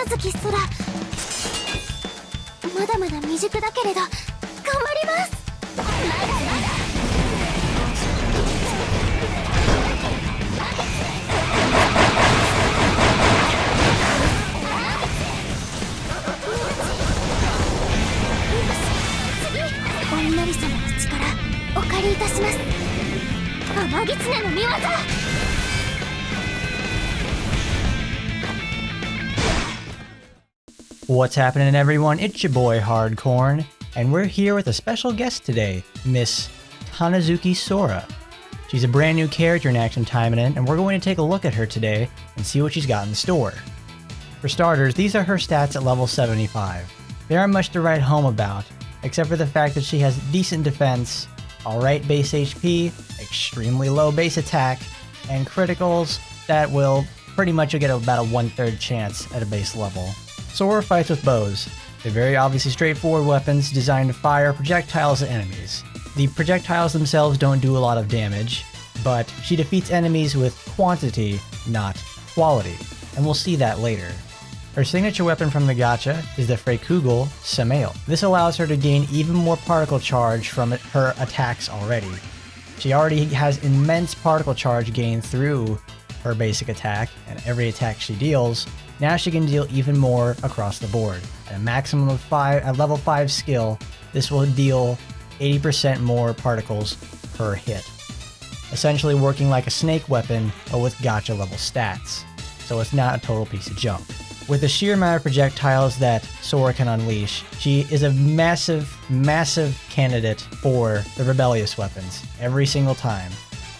Kannazuki Sora。まだまだ未熟だけれど頑張ります。お稲荷様の力お借りいたします。天狐の見業。What's happening, everyone? It's your boy Hardcorn, and we're here with a special guest today, Miss Kannazuki Sora. She's a brand new character in Action Taimanin, and we're going to take a look at her today and see what she's got in store. For starters, these are her stats at level 75. They aren't much to write home about, except for the fact that she has decent defense, alright base HP, extremely low base attack, and criticals that will pretty much get about a 1/3 chance at a base level. Sora fights with bows. They're very obviously straightforward weapons designed to fire projectiles at enemies. The projectiles themselves don't do a lot of damage, but she defeats enemies with quantity, not quality, and we'll see that later. Her signature weapon from the gacha is the Freikugel Samael. This allows her to gain even more particle charge from her attacks already. She already has immense particle charge gained through her basic attack, and every attack she deals, now she can deal even more across the board. At a maximum of 5, at level 5 skill, this will deal 80% more particles per hit. Essentially working like a snake weapon, but with gacha level stats. So it's not a total piece of junk. With the sheer amount of projectiles that Sora can unleash, she is a massive candidate for the rebellious weapons every single time,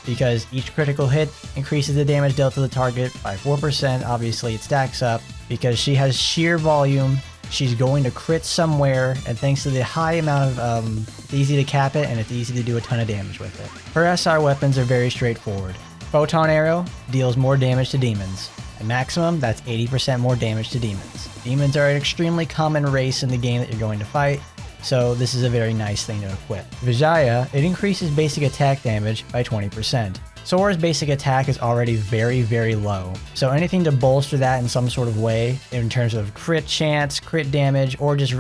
because each critical hit increases the damage dealt to the target by 4%. Obviously it stacks up because she has sheer volume. She's going to crit somewhere, and thanks to the high amount of it's easy to cap it and it's easy to do a ton of damage with it. Her SR weapons are very straightforward. Photon Arrow deals more damage to demons. At maximum, that's 80% more damage to demons. Demons are an extremely common race in the game that you're going to fight, so this is a very nice thing to equip. Vijaya, it increases basic attack damage by 20%. Sora's basic attack is already very low, so anything to bolster that in some sort of way, in terms of crit chance, crit damage, or just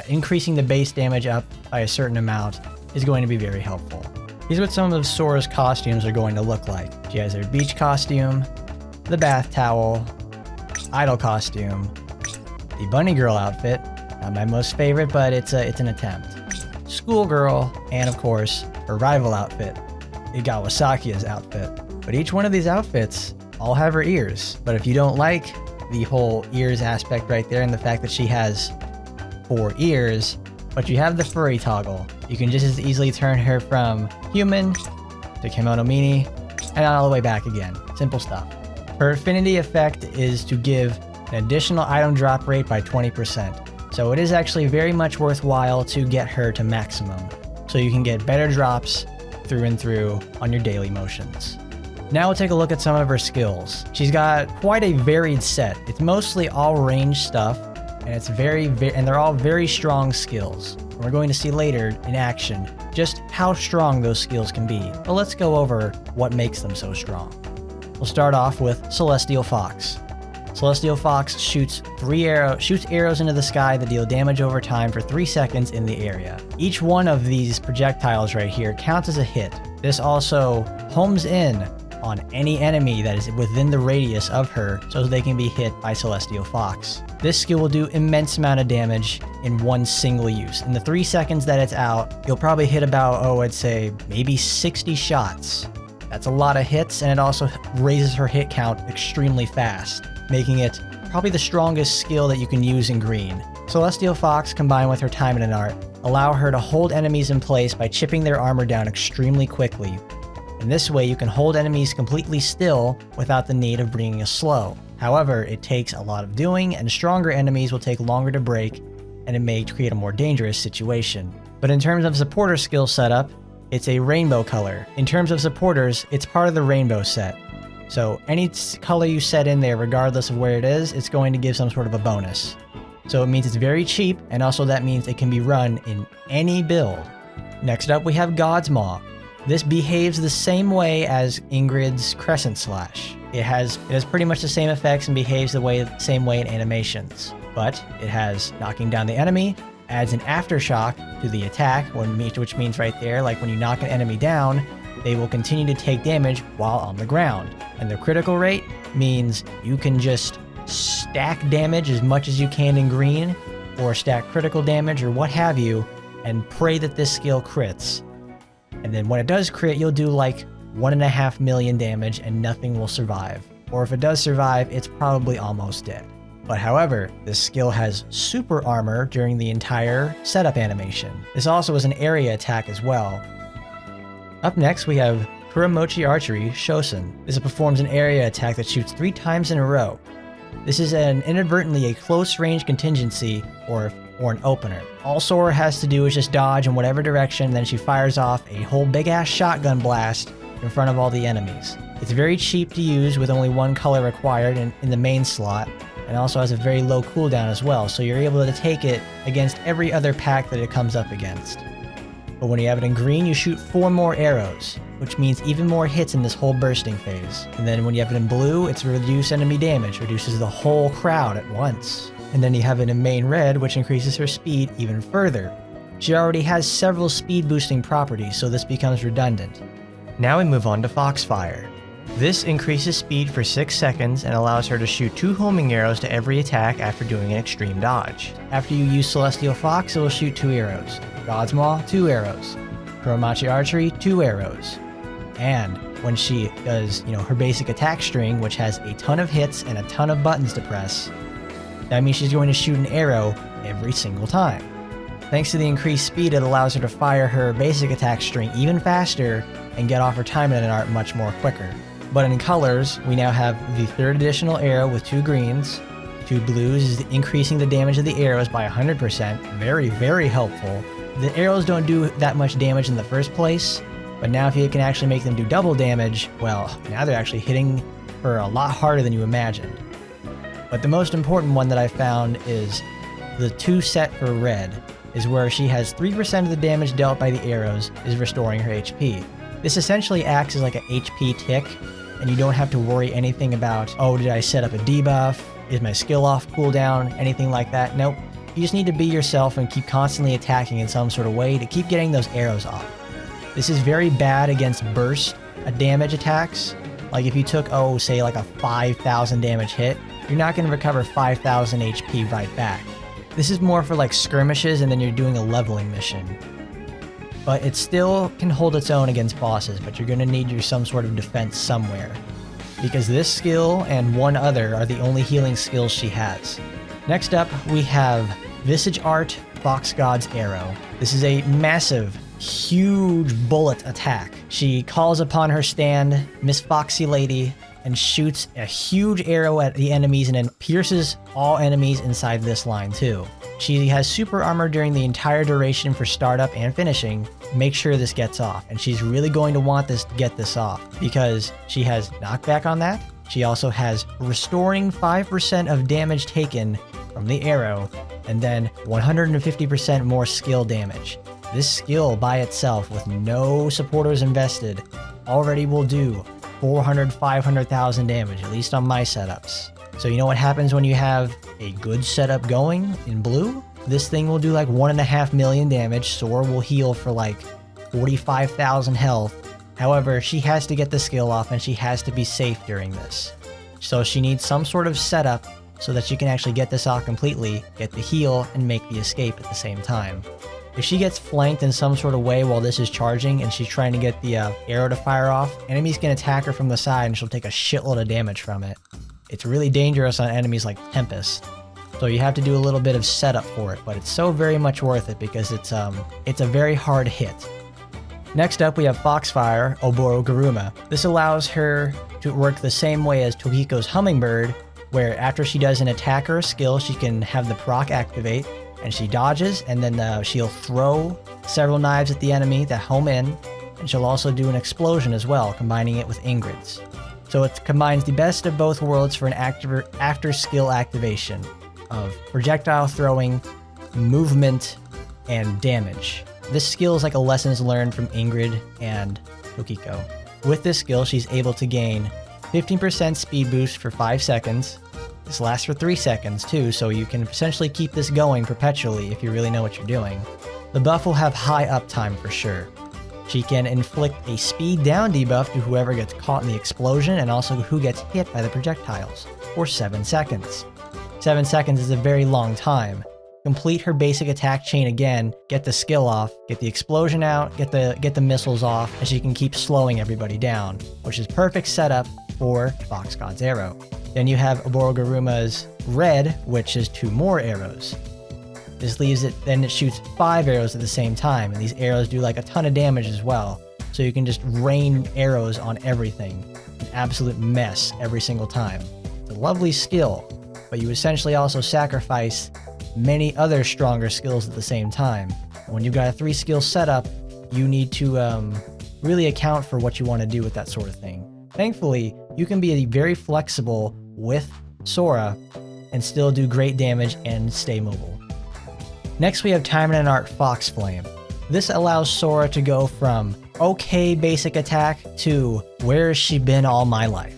increasing the base damage up by a certain amount, is going to be very helpful. Here's what some of Sora's costumes are going to look like. She has her beach costume, the bath towel, idol costume, the bunny girl outfit, not my most favorite, but it's an attempt, schoolgirl, and of course, her rival outfit, Igawasaki's outfit. But each one of these outfits all have her ears. But if you don't like the whole ears aspect right there and the fact that she has 4 ears, but you have the furry toggle, you can just as easily turn her from human to kimono mini and all the way back again. Simple stuff. Her affinity effect is to give an additional item drop rate by 20%. So it is actually very much worthwhile to get her to maximum, so you can get better drops through and through on your daily motions. Now we'll take a look at some of her skills. She's got quite a varied set. It's mostly all range stuff, and it's and they're all very strong skills. And we're going to see later in action just how strong those skills can be. But let's go over what makes them so strong. We'll start off with Celestial Fox. Celestial Fox shoots arrows into the sky that deal damage over time for 3 seconds in the area. Each one of these projectiles right here counts as a hit. This also homes in on any enemy that is within the radius of her, so they can be hit by Celestial Fox. This skill will do immense amount of damage in one single use. In the 3 seconds that it's out, you'll probably hit about, I'd say maybe 60 shots. That's a lot of hits, and it also raises her hit count extremely fast, making it probably the strongest skill that you can use in green. Celestial Fox combined with her Taimanin art allow her to hold enemies in place by chipping their armor down extremely quickly. In this way, you can hold enemies completely still without the need of bringing a slow. However, it takes a lot of doing, and stronger enemies will take longer to break, and it may create a more dangerous situation. But in terms of supporter skill setup, it's a rainbow color. In terms of supporters, it's part of the rainbow set. So any color you set in there, regardless of where it is, it's going to give some sort of a bonus. So it means it's very cheap, and also that means it can be run in any build. Next up, we have God's Maw. This behaves the same way as Ingrid's Crescent Slash. It has pretty much the same effects and behaves the same way in animations, but it has knocking down the enemy, adds an aftershock to the attack, which means right there, like when you knock an enemy down, they will continue to take damage while on the ground. And the critical rate means you can just stack damage as much as you can in green, or stack critical damage or what have you, and pray that this skill crits. And then when it does crit, you'll do like 1.5 million damage and nothing will survive. Or if it does survive, it's probably almost dead. But however, this skill has super armor during the entire setup animation. This also is an area attack as well. Up next, we have Kuramochi Archery Shosen. This performs an area attack that shoots 3 times in a row. This is inadvertently a close range contingency or an opener. All Sora has to do is just dodge in whatever direction, then she fires off a whole big ass shotgun blast in front of all the enemies. It's very cheap to use with only 1 color required in the main slot, and also has a very low cooldown as well, so you're able to take it against every other pack that it comes up against. But when you have it in green, you shoot 4 more arrows, which means even more hits in this whole bursting phase. And then when you have it in blue, it's reduced enemy damage, reduces the whole crowd at once. And then you have it in main red, which increases her speed even further. She already has several speed boosting properties, so this becomes redundant. Now we move on to Foxfire. This increases speed for 6 seconds and allows her to shoot 2 homing arrows to every attack after doing an extreme dodge. After you use Celestial Fox, it will shoot 2 arrows. God's Maw, 2 arrows. Kuramochi Archery, 2 arrows. And when she does, her basic attack string, which has a ton of hits and a ton of buttons to press, that means she's going to shoot an arrow every single time. Thanks to the increased speed, it allows her to fire her basic attack string even faster and get off her Taimanin art much more quicker. But in colors, we now have the 3rd additional arrow with 2 greens. 2 blues is increasing the damage of the arrows by 100%. Very, very helpful. The arrows don't do that much damage in the first place, but now if you can actually make them do double damage, well, now they're actually hitting her a lot harder than you imagined. But the most important one that I found is the 2 set for red, is where she has 3% of the damage dealt by the arrows is restoring her HP. This essentially acts as like an HP tick, and you don't have to worry anything about, oh, did I set up a debuff? Is my skill off cooldown? Anything like that? Nope. You just need to be yourself and keep constantly attacking in some sort of way to keep getting those arrows off. This is very bad against burst damage attacks. Like if you took, say like a 5,000 damage hit, you're not going to recover 5,000 HP right back. This is more for like skirmishes and then you're doing a leveling mission. But it still can hold its own against bosses, but you're going to need some sort of defense somewhere. Because this skill and one other are the only healing skills she has. Next up, we have Visage Art Fox God's Arrow. This is a massive, huge bullet attack. She calls upon her stand, Miss Foxy Lady, and shoots a huge arrow at the enemies and then pierces all enemies inside this line too. She has super armor during the entire duration for startup and finishing. Make sure this gets off, and she's really going to want this to get this off because she has knockback on that. She also has restoring 5% of damage taken from the arrow, and then 150% more skill damage. This skill by itself, with no supporters invested, already will do 500,000 damage, at least on my setups. So you know what happens when you have a good setup going in blue? This thing will do like 1.5 million damage. Sora will heal for like 45,000 health. However, she has to get the skill off and she has to be safe during this. So she needs some sort of setup so that she can actually get this off completely, get the heal, and make the escape at the same time. If she gets flanked in some sort of way while this is charging and she's trying to get the arrow to fire off, enemies can attack her from the side and she'll take a shitload of damage from it. It's really dangerous on enemies like Tempest. So you have to do a little bit of setup for it, but it's so very much worth it because it's a very hard hit. Next up, we have Foxfire Oboro Garuma. This allows her to work the same way as Tohiko's Hummingbird, where after she does an attack or a skill, she can have the proc activate, and she dodges, and then she'll throw several knives at the enemy that home in, and she'll also do an explosion as well, combining it with Ingrid's. So it combines the best of both worlds for an after skill activation of projectile throwing, movement, and damage. This skill is like a lessons learned from Ingrid and Tokiko. With this skill, she's able to gain 15% speed boost for 5 seconds. This lasts for 3 seconds too, so you can essentially keep this going perpetually if you really know what you're doing. The buff will have high uptime for sure. She can inflict a speed down debuff to whoever gets caught in the explosion and also who gets hit by the projectiles for 7 seconds. 7 seconds is a very long time. Complete her basic attack chain again, get the skill off, get the explosion out, get the missiles off, and she can keep slowing everybody down, which is perfect setup for Fox God's arrow. Then you have Oborogaruma's red, which is 2 more arrows. This leaves it, then it shoots 5 arrows at the same time, and these arrows do like a ton of damage as well. So you can just rain arrows on everything. An absolute mess every single time. It's a lovely skill, but you essentially also sacrifice many other stronger skills at the same time. When you've got a 3-skill setup, you need to really account for what you want to do with that sort of thing. Thankfully, you can be very flexible with Sora and still do great damage and stay mobile. Next we have Taimanin Art Fox Flame. This allows Sora to go from okay basic attack to where has she been all my life?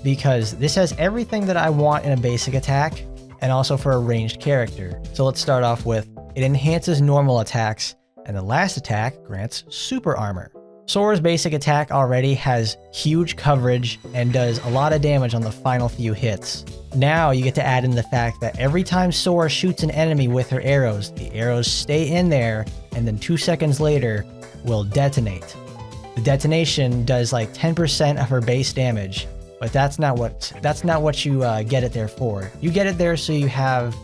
Because this has everything that I want in a basic attack and also for a ranged character. So let's start off with, it enhances normal attacks and the last attack grants super armor. Sora's basic attack already has huge coverage and does a lot of damage on the final few hits. Now you get to add in the fact that every time Sora shoots an enemy with her arrows, the arrows stay in there and then 2 seconds later will detonate. The detonation does like 10% of her base damage, but that's not what you get it there for. You get it there so you have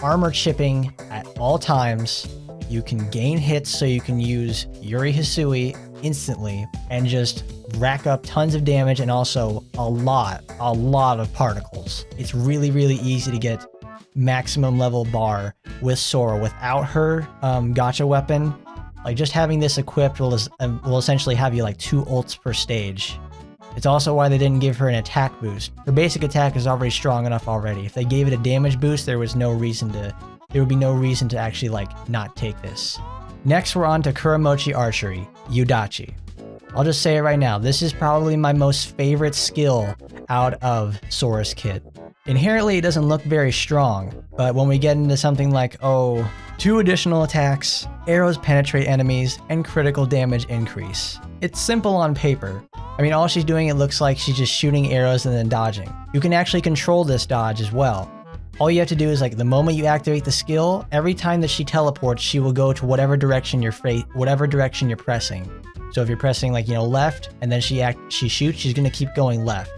armor chipping at all times. You can gain hits so you can use Yuri Hisui instantly and just rack up tons of damage and also a lot of particles. It's really easy to get maximum level bar with Sora without her gacha weapon. Like just having this equipped will essentially have you like 2 ults per stage. It's also why they didn't give her an attack boost. Her basic attack is already strong enough already. If they gave it a damage boost, there would be no reason to actually like not take this. Next we're on to Kuramochi Archery, Yudachi. I'll just say it right now, this is probably my most favorite skill out of Sora's kit. Inherently it doesn't look very strong, but when we get into something like, 2 additional attacks, arrows penetrate enemies, and critical damage increase. It's simple on paper. I mean, all she's doing, it looks like she's just shooting arrows and then dodging. You can actually control this dodge as well. All you have to do is like the moment you activate the skill, every time that she teleports, she will go to whatever direction you're pressing. So if you're pressing like, left and then she shoots, she's going to keep going left.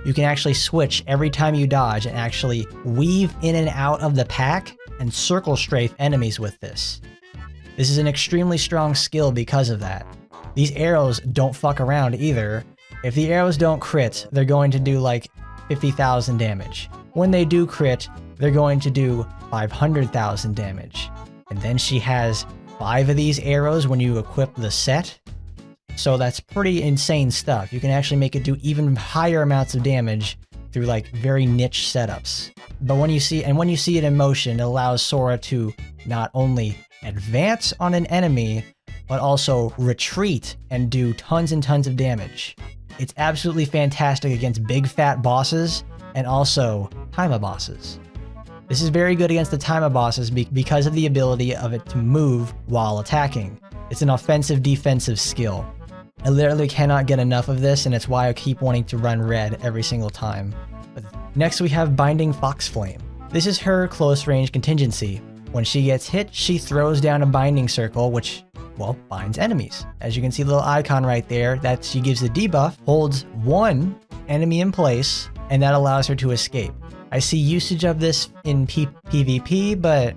You can actually switch every time you dodge and actually weave in and out of the pack and circle strafe enemies with this. This is an extremely strong skill because of that. These arrows don't fuck around either. If the arrows don't crit, they're going to do like 50,000 damage. When they do crit, they're going to do 500,000 damage. And then she has 5 of these arrows when you equip the set. So that's pretty insane stuff. You can actually make it do even higher amounts of damage through like very niche setups. But when you see it in motion, it allows Sora to not only advance on an enemy, but also retreat and do tons and tons of damage. It's absolutely fantastic against big fat bosses and also Taima bosses. This is very good against the Taima bosses because of the ability of it to move while attacking. It's an offensive-defensive skill. I literally cannot get enough of this, and it's why I keep wanting to run red every single time. But next we have Binding Fox Flame. This is her close-range contingency. When she gets hit, she throws down a binding circle, which, binds enemies. As you can see the little icon right there, that she gives the debuff, holds 1 enemy in place, and that allows her to escape. I see usage of this in PvP, but,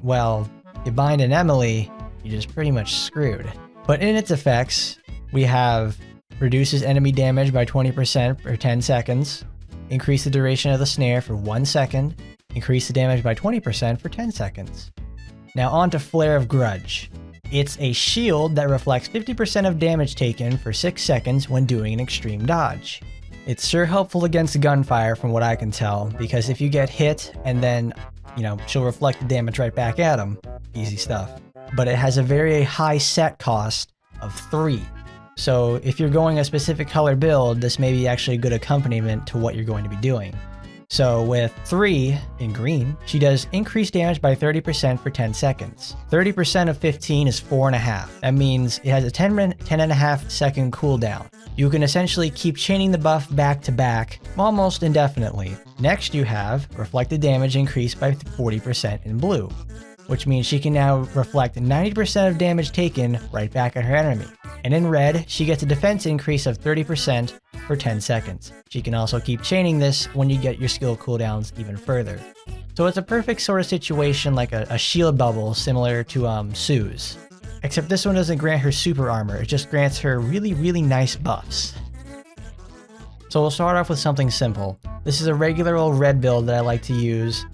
you bind an Emily, you're just pretty much screwed. But in its effects, we have reduces enemy damage by 20% for 10 seconds, increase the duration of the snare for 1 second, increase the damage by 20% for 10 seconds. Now on to Flare of Grudge. It's a shield that reflects 50% of damage taken for 6 seconds when doing an extreme dodge. It's sure helpful against gunfire from what I can tell, because if you get hit and then, she'll reflect the damage right back at them, easy stuff. But it has a very high set cost of 3. So if you're going a specific color build, this may be actually a good accompaniment to what you're going to be doing. So with 3 in green, she does increased damage by 30% for 10 seconds. 30% of 15 is 4.5. That means it has a 10.5 second cooldown. You can essentially keep chaining the buff back to back almost indefinitely. Next you have reflected damage increased by 40% in blue, which means she can now reflect 90% of damage taken right back at her enemy. And in red, she gets a defense increase of 30% for 10 seconds. She can also keep chaining this when you get your skill cooldowns even further. So it's a perfect sort of situation like a shield bubble similar to Sue's. Except this one doesn't grant her super armor, it just grants her really nice buffs. So we'll start off with something simple. This is a regular old red build that I like to use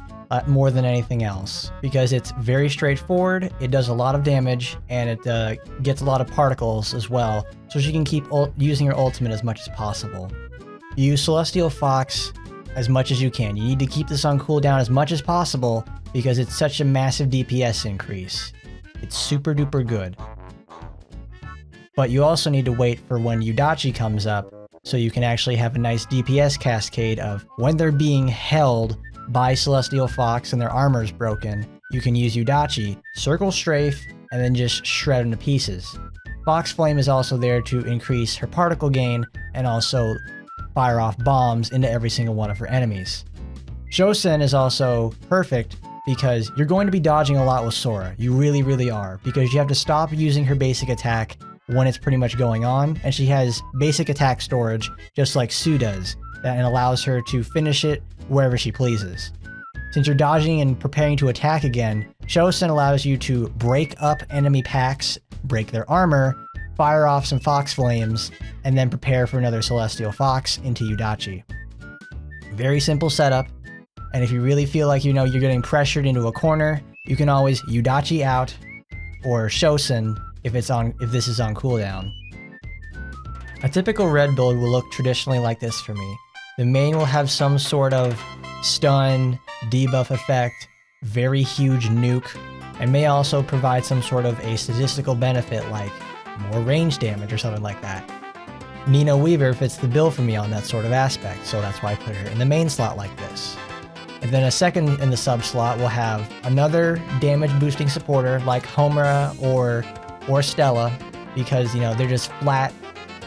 more than anything else because it's very straightforward, it does a lot of damage, and it gets a lot of particles as well, so she can keep using her ultimate as much as possible. You use Celestial Fox as much as you can. You need to keep this on cooldown as much as possible because it's such a massive DPS increase. It's super duper good. But you also need to wait for when Yudachi comes up so you can actually have a nice DPS cascade of when they're being held by Celestial Fox and their armor is broken, you can use Yudachi, circle strafe, and then just shred them to pieces. Fox Flame is also there to increase her particle gain and also fire off bombs into every single one of her enemies. Shosen is also perfect because you're going to be dodging a lot with Sora. You really are, because you have to stop using her basic attack when it's pretty much going on, and she has basic attack storage just like Sue does, and allows her to finish it wherever she pleases. Since you're dodging and preparing to attack again, Shosen allows you to break up enemy packs, break their armor, fire off some Fox Flames, and then prepare for another Celestial Fox into Yudachi. Very simple setup, and if you really feel like you're getting pressured into a corner, you can always Yudachi out, or Shosen if this is on cooldown. A typical red build will look traditionally like this for me. The main will have some sort of stun, debuff effect, very huge nuke, and may also provide some sort of a statistical benefit like more range damage or something like that. Nina Weaver fits the bill for me on that sort of aspect, so that's why I put her in the main slot like this. And then a second in the sub slot will have another damage boosting supporter like Homura or Stella, because they're just flat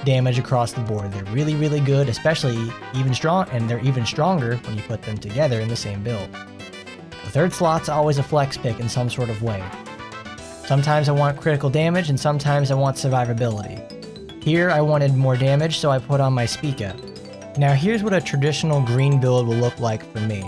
damage across the board. They're really good, especially they're even stronger when you put them together in the same build. The third slot's always a flex pick in some sort of way. Sometimes I want critical damage and sometimes I want survivability. Here I wanted more damage, so I put on my Spica. Now here's what a traditional green build will look like for me.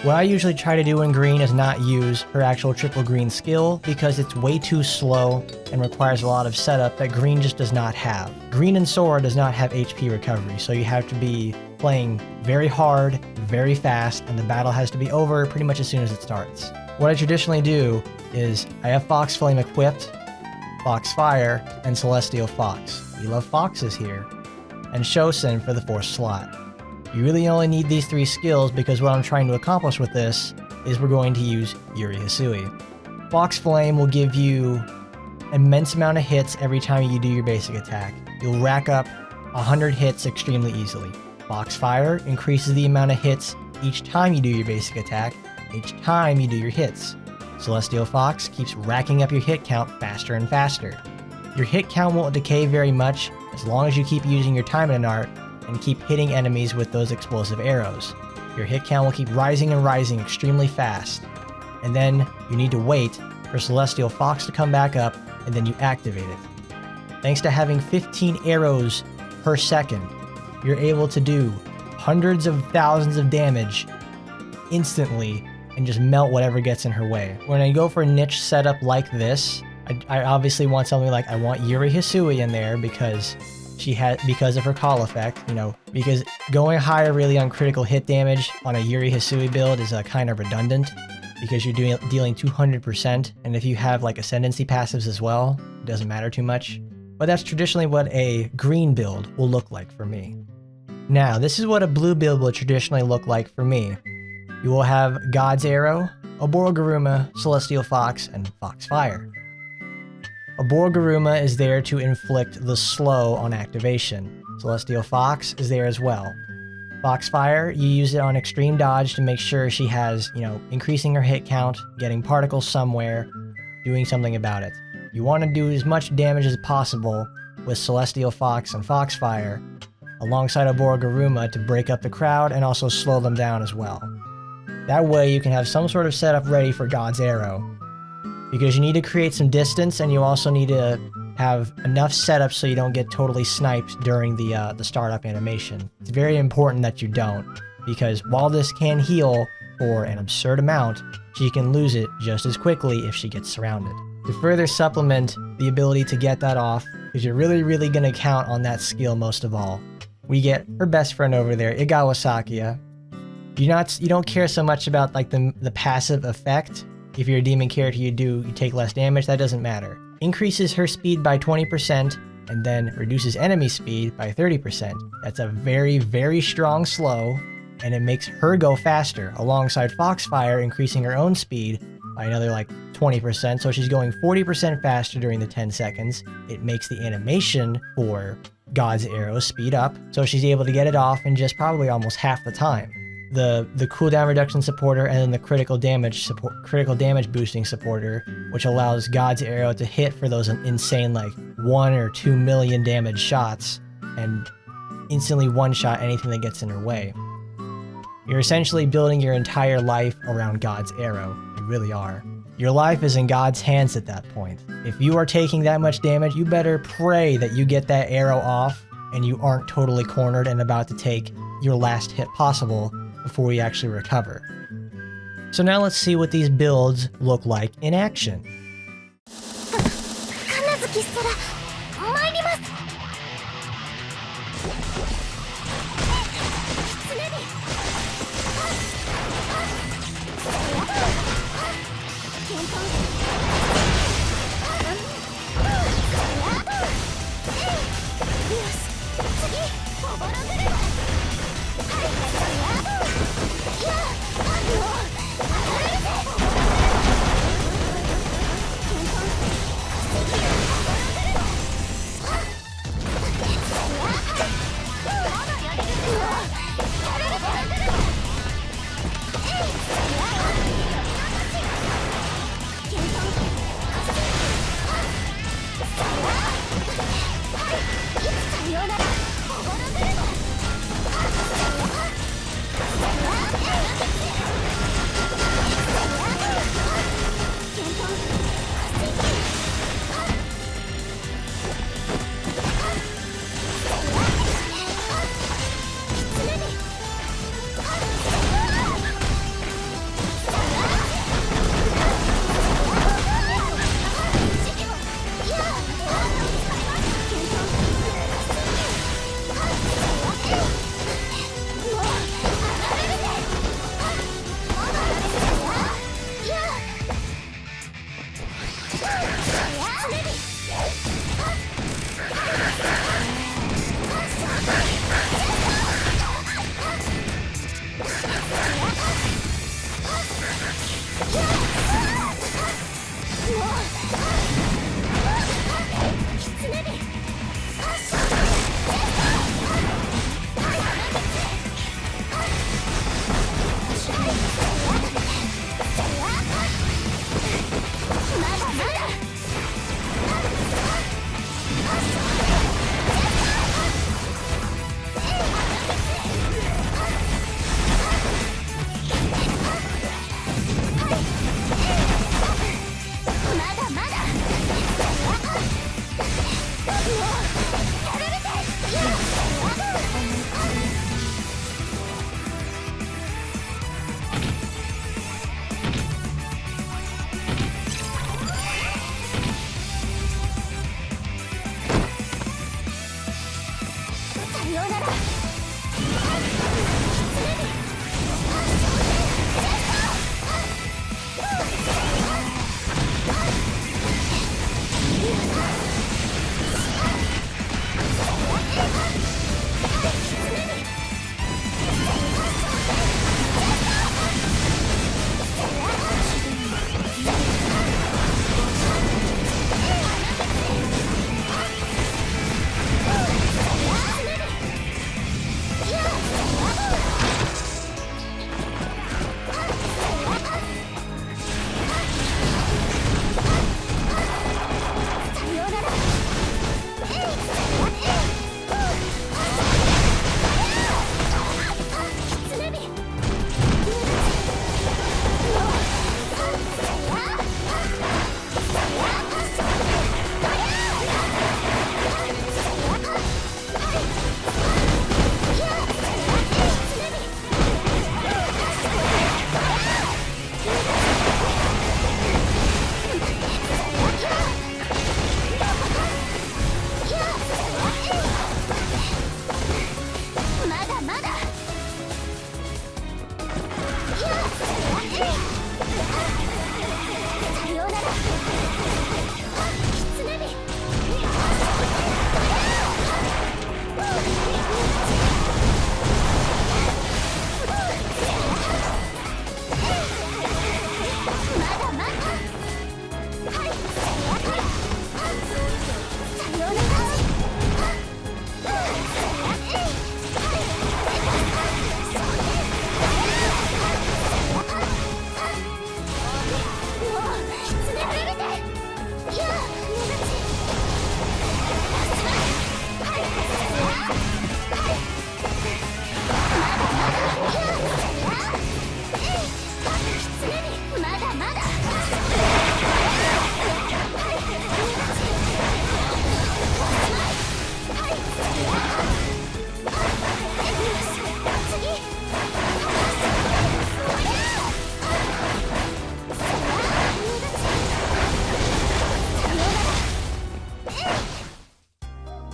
What I usually try to do in green is not use her actual triple green skill because it's way too slow and requires a lot of setup that green just does not have. Green and Sora does not have HP recovery, so you have to be playing very hard, very fast, and the battle has to be over pretty much as soon as it starts. What I traditionally do is I have Fox Flame equipped, Fox Fire, and Celestial Fox. We love Foxes here. And Shosen for the 4th slot. You really only need these 3 skills because what I'm trying to accomplish with this is we're going to use Yuri Hisui. Fox Flame will give you immense amount of hits every time you do your basic attack. You'll rack up 100 hits extremely easily. Fox Fire increases the amount of hits each time you do your basic attack, each time you do your hits. Celestial Fox keeps racking up your hit count faster and faster. Your hit count won't decay very much as long as you keep using your Taimanin art and keep hitting enemies with those explosive arrows. Your hit count will keep rising and rising extremely fast. And then you need to wait for Celestial Fox to come back up, and then you activate it. Thanks to having 15 arrows per second, you're able to do hundreds of thousands of damage instantly and just melt whatever gets in her way. When I go for a niche setup like this, I obviously want something like I want Yuri Hisui in there because of her call effect, because going higher really on critical hit damage on a Yuri Hisui build is kind of redundant because you're dealing 200%, and if you have like ascendancy passives as well, it doesn't matter too much. But that's traditionally what a green build will look like for me. Now, this is what a blue build will traditionally look like for me. You will have God's Arrow, Oborogaruma, Celestial Fox, and Fox Fire. A Borgaruma is there to inflict the slow on activation. Celestial Fox is there as well. Foxfire, you use it on extreme dodge to make sure she has, increasing her hit count, getting particles somewhere, doing something about it. You want to do as much damage as possible with Celestial Fox and Foxfire, alongside a Borgaruma to break up the crowd and also slow them down as well. That way you can have some sort of setup ready for God's Arrow, because you need to create some distance and you also need to have enough setup so you don't get totally sniped during the startup animation. It's very important that you don't, because while this can heal for an absurd amount, she can lose it just as quickly if she gets surrounded. To further supplement the ability to get that off, because you're really going to count on that skill most of all, we get her best friend over there, Igawa Sakia. You don't care so much about like the passive effect. If you're a demon character, you take less damage. That doesn't matter. Increases her speed by 20% and then reduces enemy speed by 30%. That's a very strong slow, and it makes her go faster, alongside Foxfire increasing her own speed by another like 20%, so she's going 40% faster during the 10 seconds. It makes the animation for God's Arrow speed up, so she's able to get it off in just probably almost half the time. The cooldown reduction supporter, and then the critical damage boosting supporter, which allows God's Arrow to hit for those insane like 1 or 2 million damage shots and instantly one-shot anything that gets in her way. You're essentially building your entire life around God's Arrow. You really are. Your life is in God's hands at that point. If you are taking that much damage, you better pray that you get that arrow off and you aren't totally cornered and about to take your last hit possible before you actually recover. So now let's see what these builds look like in action. Kannazuki Sora, 参ります。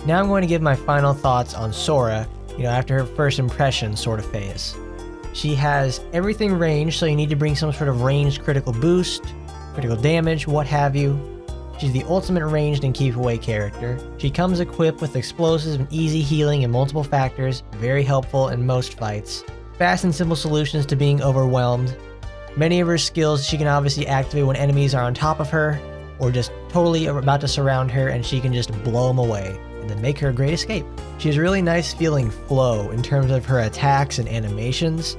Now I'm going to give my final thoughts on Sora, after her first impression sort of phase. She has everything ranged, so you need to bring some sort of ranged critical boost, critical damage, what have you. She's the ultimate ranged and keep away character. She comes equipped with explosives and easy healing in multiple factors, very helpful in most fights. Fast and simple solutions to being overwhelmed. Many of her skills she can obviously activate when enemies are on top of her, or just totally about to surround her and she can just blow them away, and then make her a great escape. She has really nice feeling flow in terms of her attacks and animations.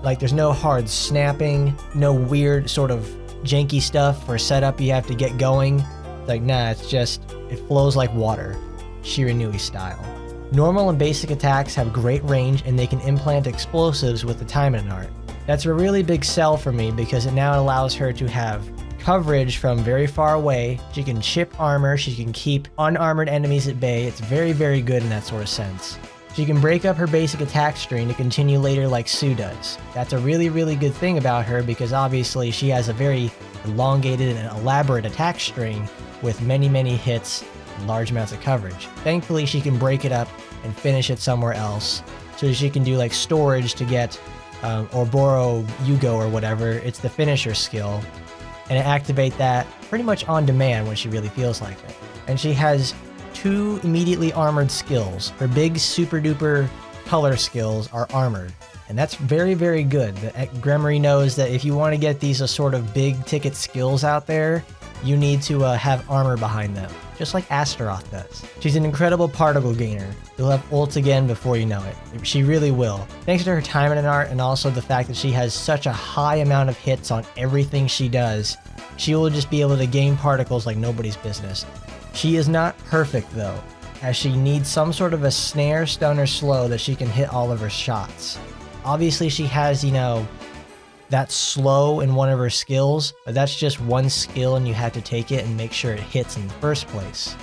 Like there's no hard snapping, no weird sort of janky stuff or setup you have to get going. Like nah, it flows like water, Shiranui style. Normal and basic attacks have great range and they can implant explosives with the Taimanin art. That's a really big sell for me because it now allows her to have coverage from very far away. She can chip armor, she can keep unarmored enemies at bay. It's very, very good in that sort of sense. She can break up her basic attack string to continue later like Sue does. That's a really, really good thing about her because obviously she has a very elongated and elaborate attack string with many, many hits and large amounts of coverage. Thankfully, she can break it up and finish it somewhere else. So she can do like storage to get or borrow Yugo or whatever. It's the finisher skill. And activate that pretty much on demand when she really feels like it. And she has 2 immediately armored skills. Her big super duper color skills are armored. And that's very, very good. Gremory knows that if you want to get these sort of big ticket skills out there, you need to have armor behind them, just like Astaroth does. She's an incredible particle gainer. You'll have ult again before you know it. She really will. Thanks to her Taimanin art and also the fact that she has such a high amount of hits on everything she does, she will just be able to gain particles like nobody's business. She is not perfect though, as she needs some sort of a snare, stun, or slow that she can hit all of her shots. Obviously she has, that slow in one of her skills, but that's just one skill and you have to take it and make sure it hits in the first place.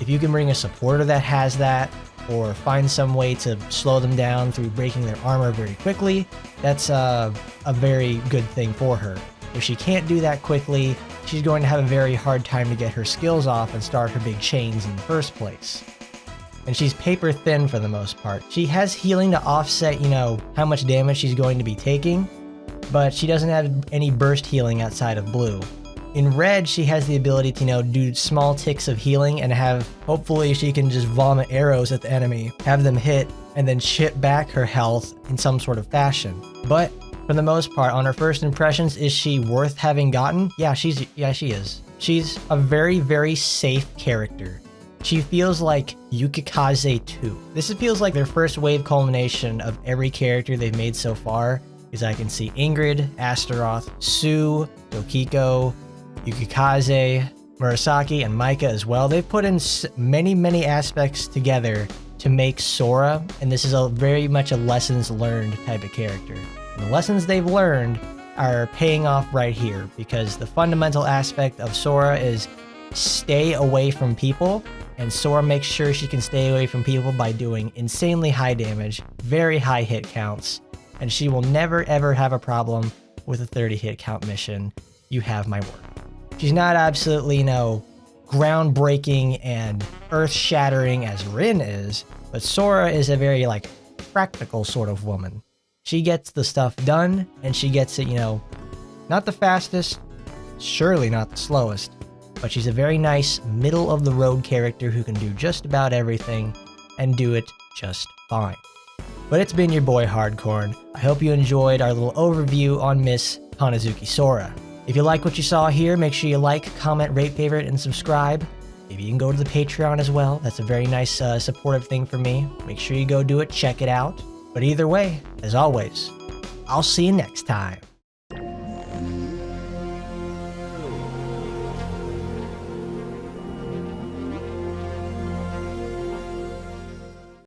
If you can bring a supporter that has that, or find some way to slow them down through breaking their armor very quickly, that's a very good thing for her. If she can't do that quickly, she's going to have a very hard time to get her skills off and start her big chains in the first place. And she's paper thin for the most part. She has healing to offset, how much damage she's going to be taking, but she doesn't have any burst healing outside of blue. In red, she has the ability to, do small ticks of healing and hopefully she can just vomit arrows at the enemy, have them hit, and then chip back her health in some sort of fashion. But for the most part, on her first impressions, is she worth having gotten? Yeah, she is. She's a very, very safe character. She feels like Yukikaze 2. This feels like their first wave culmination of every character they've made so far, because I can see Ingrid, Astaroth, Sue, Dokiko, Yukikaze, Murasaki, and Maika as well. They've put in many, many aspects together to make Sora, and this is very much a lessons learned type of character. And the lessons they've learned are paying off right here, because the fundamental aspect of Sora is stay away from people, and Sora makes sure she can stay away from people by doing insanely high damage, very high hit counts, and she will never ever have a problem with a 30 hit count mission. You have my word. She's not absolutely, groundbreaking and earth-shattering as Rin is, but Sora is a very, practical sort of woman. She gets the stuff done, and she gets it, not the fastest, surely not the slowest, but she's a very nice middle-of-the-road character who can do just about everything and do it just fine. But it's been your boy Hardcorn. I hope you enjoyed our little overview on Miss Kannazuki Sora. If you like what you saw here, make sure you like, comment, rate, favorite, and subscribe. Maybe you can go to the Patreon as well. That's a very nice supportive thing for me. Make sure you go do it, check it out. But either way, as always, I'll see you next time.